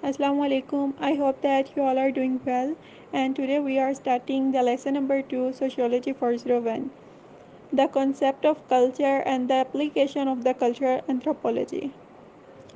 Assalamu alaikum. I hope that you all are doing well. And today we are starting the lesson number 2, Sociology 401, the concept of culture and the application of the cultural anthropology.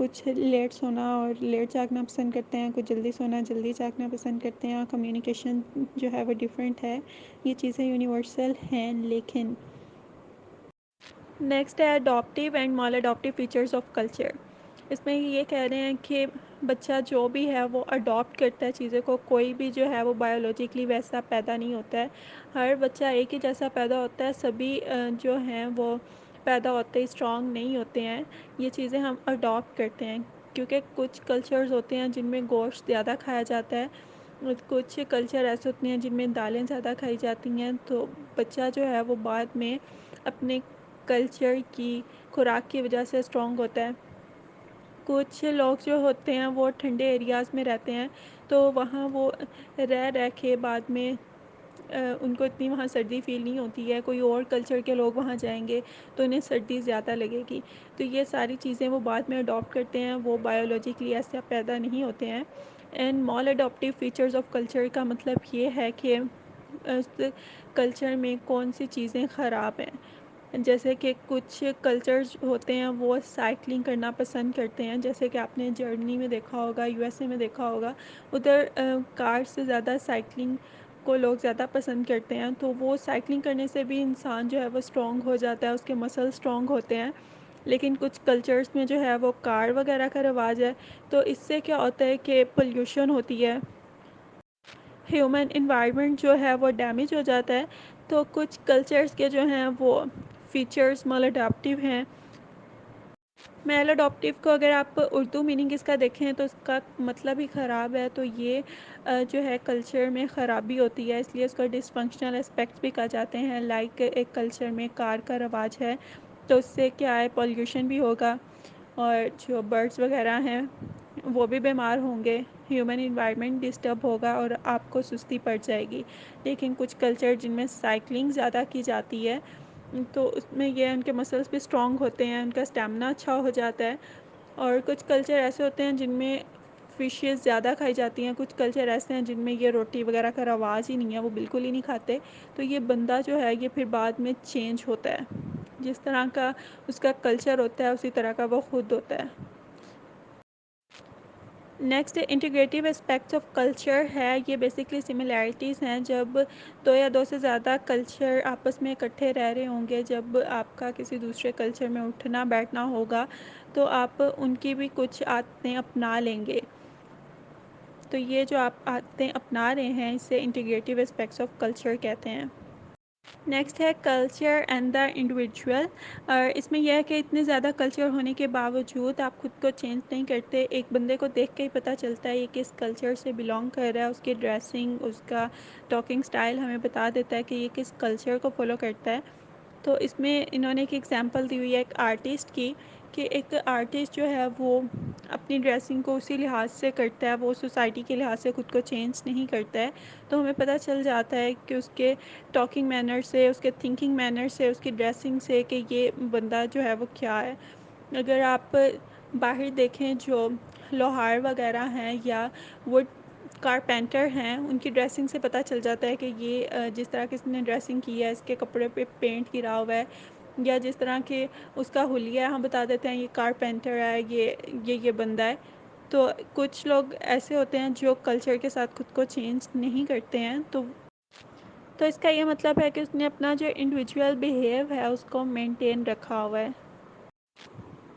کچھ late سونا اور late جاگنا پسند کرتے ہیں، کچھ جلدی سونا جلدی جاگنا پسند کرتے ہیں، اور کمیونیکیشن جو ہے وہ ڈیفرینٹ ہے. یہ چیزیں یونیورسل ہیں. لیکن نیکسٹ ہے adaptive and maladaptive features of culture. اس میں یہ کہہ رہے ہیں کہ بچہ جو بھی ہے وہ اڈاپٹ کرتا ہے چیزوں کو. کوئی بھی جو ہے وہ بایولوجیکلی ویسا پیدا نہیں ہوتا ہے. ہر بچہ ایک ہی جیسا پیدا ہوتا ہے. سبھی جو ہیں وہ پیدا ہوتے ہی اسٹرانگ نہیں ہوتے ہیں. یہ چیزیں ہم اڈاپٹ کرتے ہیں کیونکہ کچھ کلچرز ہوتے ہیں جن میں گوشت زیادہ کھایا جاتا ہے، کچھ کلچر ایسے ہوتے ہیں جن میں دالیں زیادہ کھائی جاتی ہیں. تو بچہ جو ہے وہ بعد میں اپنے کلچر کی خوراک کی وجہ سے اسٹرانگ ہوتا ہے. کچھ لوگ جو ہوتے ہیں وہ ٹھنڈے ایریاز میں رہتے ہیں، تو وہاں وہ رہ کے بعد میں ان کو اتنی وہاں سردی فیل نہیں ہوتی ہے. کوئی اور کلچر کے لوگ وہاں جائیں گے تو انہیں سردی زیادہ لگے گی. تو یہ ساری چیزیں وہ بعد میں اڈاپٹ کرتے ہیں. وہ بایولوجیکلی ایسے پیدا نہیں ہوتے ہیں. And maladaptive features of culture کا مطلب یہ ہے کہ اس کلچر میں کون سی چیزیں خراب ہیں. جیسے کہ کچھ کلچرز ہوتے ہیں وہ سائیکلنگ کرنا پسند کرتے ہیں. جیسے کہ آپ نے جرمنی میں دیکھا ہوگا، یو ایس اے میں دیکھا ہوگا، ادھر کار سے زیادہ سائیکلنگ کو لوگ زیادہ پسند کرتے ہیں. تو وہ سائیکلنگ کرنے سے بھی انسان جو ہے وہ اسٹرانگ ہو جاتا ہے، اس کے مسل اسٹرانگ ہوتے ہیں. لیکن کچھ کلچرز میں جو ہے وہ کار وغیرہ کا رواج ہے. تو اس سے کیا ہوتا ہے کہ پلیوشن ہوتی ہے، ہیومن انوائرمنٹ جو ہے وہ ڈیمیج ہو جاتا ہے. تو کچھ کلچرز کے جو ہیں وہ فیچرز مال اڈاپٹیو ہیں. میل اڈاپٹیو کو اگر آپ اردو میننگ اس کا دیکھیں تو اس کا مطلب ہی خراب ہے. تو یہ جو ہے کلچر میں خرابی ہوتی ہے، اس لیے اس کو ڈس فنکشنل اسپیکٹس بھی کہا جاتے ہیں. لائک ایک کلچر میں کار کا رواج ہے تو اس سے کیا ہے پولیوشن بھی ہوگا، اور جو برڈس وغیرہ ہیں وہ بھی بیمار ہوں گے، ہیومن انوائرمنٹ ڈسٹرب ہوگا اور آپ کو سستی پڑ جائے گی. لیکن کچھ کلچر جن میں سائیکلنگ زیادہ کی جاتی ہے تو اس میں یہ ان کے مسلس بھی اسٹرانگ ہوتے ہیں، ان کا اسٹیمنا اچھا ہو جاتا ہے. اور کچھ کلچر ایسے ہوتے ہیں جن میں فشیز زیادہ کھائی جاتی ہیں. کچھ کلچر ایسے ہیں جن میں یہ روٹی وغیرہ کا رواج ہی نہیں ہے، وہ بالکل ہی نہیں کھاتے. تو یہ بندہ جو ہے یہ پھر بعد میں چینج ہوتا ہے. جس طرح کا اس کا کلچر ہوتا ہے اسی طرح کا وہ خود ہوتا ہے. Next integrative aspects of culture ہے. یہ بیسکلی سملیرٹیز ہیں. جب دو یا دو سے زیادہ کلچر آپس میں اکٹھے رہ رہے ہوں گے، جب آپ کا کسی دوسرے کلچر میں اٹھنا بیٹھنا ہوگا تو آپ ان کی بھی کچھ عادتیں اپنا لیں گے. تو یہ جو آپ عادتیں اپنا رہے ہیں اسے انٹیگریٹیو اسپیکٹس آف کلچر کہتے ہیں. نیکسٹ ہے کلچر اینڈ دا انڈیویجول. اور اس میں یہ ہے کہ اتنے زیادہ کلچر ہونے کے باوجود آپ خود کو چینج نہیں کرتے. ایک بندے کو دیکھ کے ہی پتہ چلتا ہے یہ کس کلچر سے بلانگ کر رہا ہے. اس کی ڈریسنگ، اس کا ٹاکنگ سٹائل ہمیں بتا دیتا ہے کہ یہ کس کلچر کو فالو کرتا ہے. تو اس میں انہوں نے ایک ایگزامپل دی ہوئی ہے ایک آرٹسٹ کی، کہ ایک آرٹسٹ جو ہے وہ اپنی ڈریسنگ کو اسی لحاظ سے کرتا ہے، وہ سوسائٹی کے لحاظ سے خود کو چینج نہیں کرتا ہے. تو ہمیں پتہ چل جاتا ہے کہ اس کے ٹاکنگ مینر سے، اس کے تھنکنگ مینر سے، اس کی ڈریسنگ سے کہ یہ بندہ جو ہے وہ کیا ہے. اگر آپ باہر دیکھیں جو لوہار وغیرہ ہیں یا وڈ کارپینٹر ہیں، ان کی ڈریسنگ سے پتہ چل جاتا ہے کہ یہ جس طرح کی اس نے ڈریسنگ کی ہے، اس کے کپڑے پہ پینٹ گرا ہوا ہے، یا جس طرح کے اس کا حلیہ ہے ہم بتا دیتے ہیں یہ کارپینٹر ہے، یہ بندہ ہے. تو کچھ لوگ ایسے ہوتے ہیں جو کلچر کے ساتھ خود کو چینج نہیں کرتے ہیں. تو اس کا یہ مطلب ہے کہ اس نے اپنا جو انڈیویجول بیہیو ہے اس کو مینٹین رکھا ہوا ہے.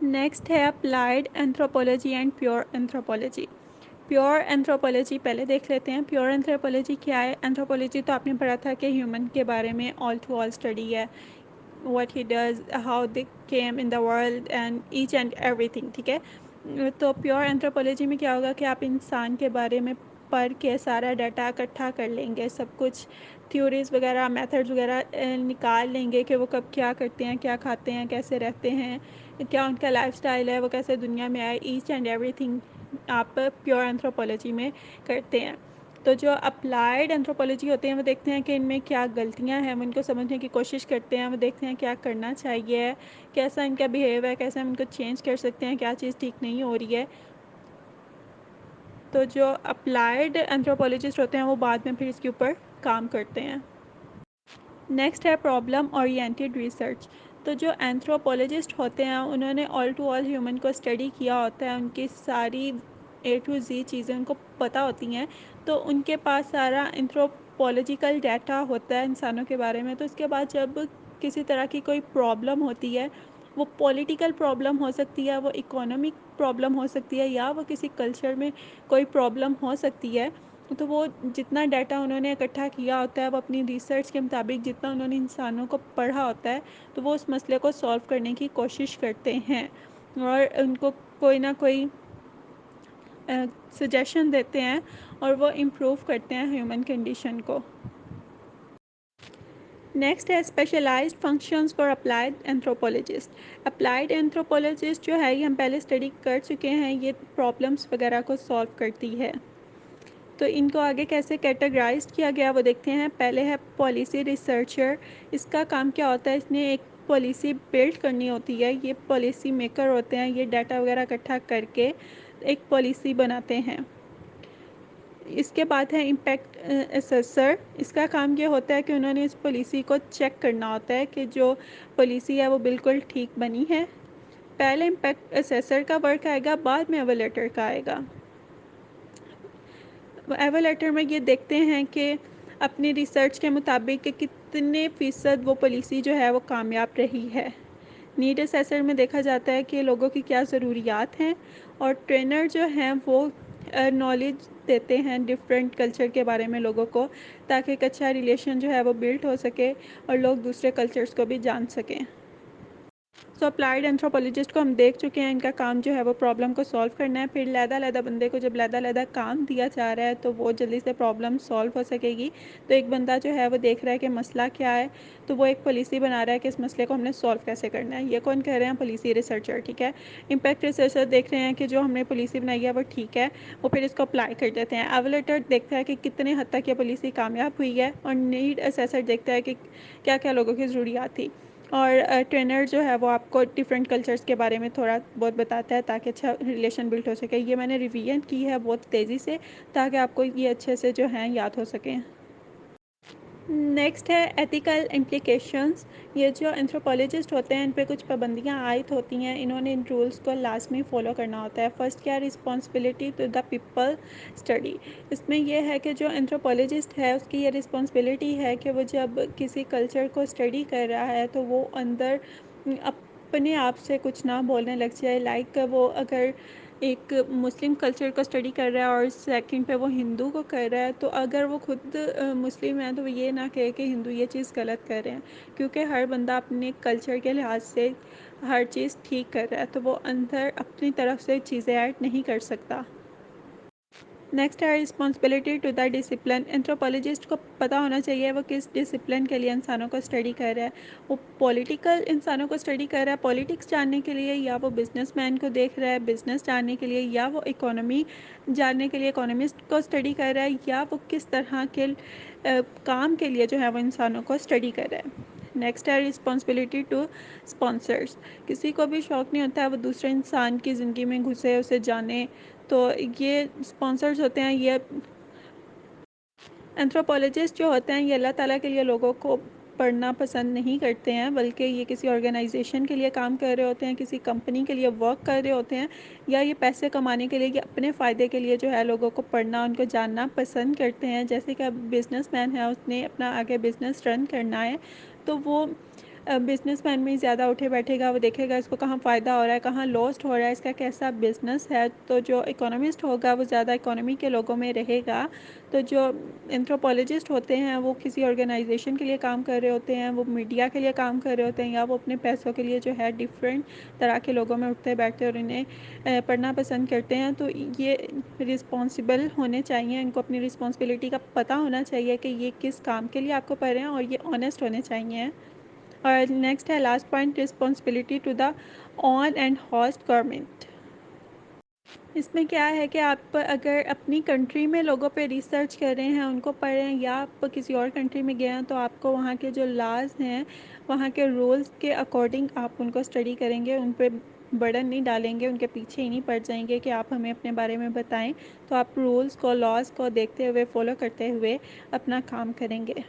نیکسٹ ہے applied anthropology and pure anthropology. Pure anthropology پہلے دیکھ لیتے ہیں. پیور اینتھروپولوجی کیا ہے؟ اینتھروپولوجی تو آپ نے پڑھا تھا کہ ہیومن کے بارے میں آل ٹو آل اسٹڈی ہے. What he does, how they came in the world and each and everything. ٹھیک ہے. تو پیور اینتھروپولوجی میں کیا ہوگا کہ آپ انسان کے بارے میں پڑھ کے سارا ڈاٹا اکٹھا کر لیں گے، سب کچھ تھیوریز وغیرہ، میتھڈز وغیرہ نکال لیں گے کہ وہ کب کیا کرتے ہیں، کیا کھاتے ہیں، کیسے رہتے ہیں، کیا ان کا لائف سٹائل ہے، وہ کیسے دنیا میں آئے. ایچ اینڈ ایوری تھنگ آپ پیور اینتھروپولوجی میں کرتے ہیں. تو جو اپلائیڈ اینتھروپولوجی ہوتے ہیں وہ دیکھتے ہیں کہ ان میں کیا غلطیاں ہیں، وہ ان کو سمجھنے کی کوشش کرتے ہیں. وہ دیکھتے ہیں کیا کرنا چاہیے، کیسا ان کا بیہیو ہے، کیسے ہم ان کو چینج کر سکتے ہیں، کیا چیز ٹھیک نہیں ہو رہی ہے. تو جو اپلائیڈ اینتھروپولوجسٹ ہوتے ہیں وہ بعد میں پھر اس کے اوپر کام کرتے ہیں. نیکسٹ ہے پرابلم اورینٹیڈ ریسرچ. تو جو اینتھروپولوجسٹ ہوتے ہیں انہوں نے آل ٹو آل ہیومن کو اسٹڈی کیا ہوتا ہے، ان کی ساری اے ٹو زی چیزیں ان کو پتہ ہوتی ہیں، تو ان کے پاس سارا اینتھروپولوجیکل ڈیٹا ہوتا ہے انسانوں کے بارے میں. تو اس کے بعد جب کسی طرح کی کوئی پرابلم ہوتی ہے، وہ پولیٹیکل پرابلم ہو سکتی ہے، وہ اکانومک پرابلم ہو سکتی ہے، یا وہ کسی کلچر میں کوئی پرابلم ہو سکتی ہے، تو وہ جتنا ڈیٹا انہوں نے اکٹھا کیا ہوتا ہے، وہ اپنی ریسرچ کے مطابق جتنا انہوں نے انسانوں کو پڑھا ہوتا ہے، تو وہ اس مسئلے کو سولو کرنے کی کوشش کرتے ہیں اور ان کو کوئی نہ کوئی سجیشن دیتے ہیں اور وہ امپروو کرتے ہیں ہیومن کنڈیشن کو. نیکسٹ ہے specialised functions for applied anthropologist. Applied anthropologist جو ہے یہ ہم پہلے اسٹڈی کر چکے ہیں، یہ پرابلمس وغیرہ کو سولو کرتی ہے. تو ان کو آگے کیسے کیٹیگرائز کیا گیا وہ دیکھتے ہیں. پہلے ہے پالیسی ریسرچر. اس کا کام کیا ہوتا ہے، اس نے ایک پالیسی بلڈ کرنی ہوتی ہے. یہ پالیسی میکر ہوتے ہیں، یہ ڈیٹا وغیرہ اکٹھا کر کے ایک پالیسی بناتے ہیں. اس کے بعد ہے امپیکٹ اسیسر. اس کا کام یہ ہوتا ہے کہ انہوں نے اس پالیسی کو چیک کرنا ہوتا ہے کہ جو پالیسی ہے وہ بالکل ٹھیک بنی ہے. پہلے امپیکٹ اسیسر کا ورک آئے گا، بعد میں ایویلیٹر کا آئے گا. ایویلیٹر میں یہ دیکھتے ہیں کہ اپنی ریسرچ کے مطابق کہ کتنے فیصد وہ پالیسی جو ہے وہ کامیاب رہی ہے. نیڈ اسیسر میں دیکھا جاتا ہے کہ لوگوں کی کیا ضروریات ہیں، اور ٹرینر جو ہیں وہ نالج دیتے ہیں ڈفرینٹ کلچر کے بارے میں لوگوں کو، تاکہ ایک اچھا ریلیشن جو ہے وہ بلڈ ہو سکے اور لوگ دوسرے کلچرز کو بھی جان سکیں. سو اپلائیڈ اینتھروپولوجسٹ کو ہم دیکھ چکے ہیں، ان کا کام جو ہے وہ پرابلم کو سولو کرنا ہے. پھر علیحدہ بندے کو جب علیحدہ کام دیا جا رہا ہے تو وہ جلدی سے پرابلم سولو ہو سکے گی. تو ایک بندہ جو ہے وہ دیکھ رہا ہے کہ مسئلہ کیا ہے، تو وہ ایک پالیسی بنا رہا ہے کہ اس مسئلے کو ہم نے سولو کیسے کرنا ہے. یہ کون کہہ رہے ہیں؟ Policy researcher. ٹھیک ہے. امپیکٹ ریسرچر دیکھ رہے ہیں کہ جو ہم نے پالیسی بنائی ہے وہ ٹھیک ہے، وہ پھر اس کو اپلائی کر دیتے ہیں. ایویلیٹر دیکھتا ہے کہ کتنے حد تک یہ پالیسی کامیاب ہوئی ہے، اور نیڈ اسیسر دیکھتا ہے کہ کیا کیا لوگوں کی ضروریات تھی. اور ٹرینر جو ہے وہ آپ کو ڈفرینٹ کلچرز کے بارے میں تھوڑا بہت بتاتا ہے تاکہ اچھا ریلیشن بلڈ ہو سکے. یہ میں نے ریویژن کی ہے بہت تیزی سے تاکہ آپ کو یہ اچھے سے جو ہیں یاد ہو سکیں. نیکسٹ ہے ایتھیکل امپلیکیشنز. یہ جو اینتھروپولوجسٹ ہوتے ہیں ان پہ کچھ پابندیاں عائد ہوتی ہیں. انہوں نے ان رولس کو لازمی فالو کرنا ہوتا ہے. فرسٹ کیا؟ Responsibility to the people study. اس میں یہ ہے کہ جو اینتھروپولوجسٹ ہے اس کی یہ رسپانسبلٹی ہے کہ وہ جب کسی کلچر کو اسٹڈی کر رہا ہے تو وہ اندر اپنے آپ سے کچھ نہ بولنے لگ جائے. لائک وہ اگر ایک مسلم کلچر کو اسٹڈی کر رہا ہے اور سیکنڈ پہ وہ ہندو کو کر رہا ہے، تو اگر وہ خود مسلم ہے تو وہ یہ نہ کہے کہ ہندو یہ چیز غلط کر رہے ہیں، کیونکہ ہر بندہ اپنے کلچر کے لحاظ سے ہر چیز ٹھیک کر رہا ہے، تو وہ اندر اپنی طرف سے چیزیں ایڈ نہیں کر سکتا. نیکسٹ ہے responsibility to the discipline. Anthropologist کو پتہ ہونا چاہیے وہ کس ڈسپلن کے لیے انسانوں کو اسٹڈی کر رہا ہے. وہ پولیٹیکل انسانوں کو اسٹڈی کر رہا ہے پولیٹکس جاننے کے لیے، یا وہ بزنس مین کو دیکھ رہا ہے بزنس جاننے کے لیے، یا وہ اکانومی جاننے کے لیے اکانومسٹ کو اسٹڈی کر رہا ہے، یا وہ کس طرح کے کام کے لیے جو ہے وہ انسانوں کو اسٹڈی کر رہا ہے. نیکسٹ ہے رسپانسبلٹی ٹو اسپانسرس. کسی کو بھی شوق نہیں ہوتا ہے وہ دوسرے انسان کی زندگی میں گھسے، اسے جانے. تو یہ اسپانسرز ہوتے ہیں، یہ اینتھروپولوجسٹ جو ہوتے ہیں یہ اللہ تعالیٰ کے لیے لوگوں کو پڑھنا پسند نہیں کرتے ہیں، بلکہ یہ کسی آرگنائزیشن کے لیے کام کر رہے ہوتے ہیں، کسی کمپنی کے لیے ورک کر رہے ہوتے ہیں، یا یہ پیسے کمانے کے لیے یا اپنے فائدے کے لیے جو ہے لوگوں کو پڑھنا، ان کو جاننا پسند کرتے ہیں. جیسے کہ اب بزنس مین ہے، اس نے اپنا آگے بزنس رن کرنا ہے، تو وہ بزنس مین میں زیادہ اٹھے بیٹھے گا، وہ دیکھے گا اس کو کہاں فائدہ ہو رہا ہے، کہاں لاسٹ ہو رہا ہے، اس کا کیسا بزنس ہے. تو جو اکانومسٹ ہوگا وہ زیادہ اکانومی کے لوگوں میں رہے گا. تو جو اینتھروپولوجسٹ ہوتے ہیں وہ کسی آرگنائزیشن کے لیے کام کر رہے ہوتے ہیں، وہ میڈیا کے لیے کام کر رہے ہوتے ہیں، یا وہ اپنے پیسوں کے لیے جو ہے ڈفرینٹ طرح کے لوگوں میں اٹھتے بیٹھتے اور انہیں پڑھنا پسند کرتے ہیں. تو یہ رسپانسبل ہونے چاہیے، ان کو اپنی رسپانسبلٹی کا پتہ ہونا چاہیے کہ یہ کس کام کے لیے آپ کو پڑھ رہے ہیں، اور یہ آنیسٹ ہونے چاہیے. اور نیکسٹ ہے last point, responsibility to the own and host government. اس میں کیا ہے کہ آپ اگر اپنی کنٹری میں لوگوں پہ ریسرچ کر رہے ہیں، ان کو پڑھ رہے ہیں، یا آپ کسی اور کنٹری میں گئے ہیں، تو آپ کو وہاں کے جو لاز ہیں، وہاں کے رولز کے اکارڈنگ آپ ان کو اسٹڈی کریں گے. ان پہ برڈن نہیں ڈالیں گے، ان کے پیچھے ہی نہیں پڑ جائیں گے کہ آپ ہمیں اپنے بارے میں بتائیں. تو آپ رولز کو، لاز کو دیکھتے ہوئے، فالو کرتے ہوئے اپنا کام کریں گے.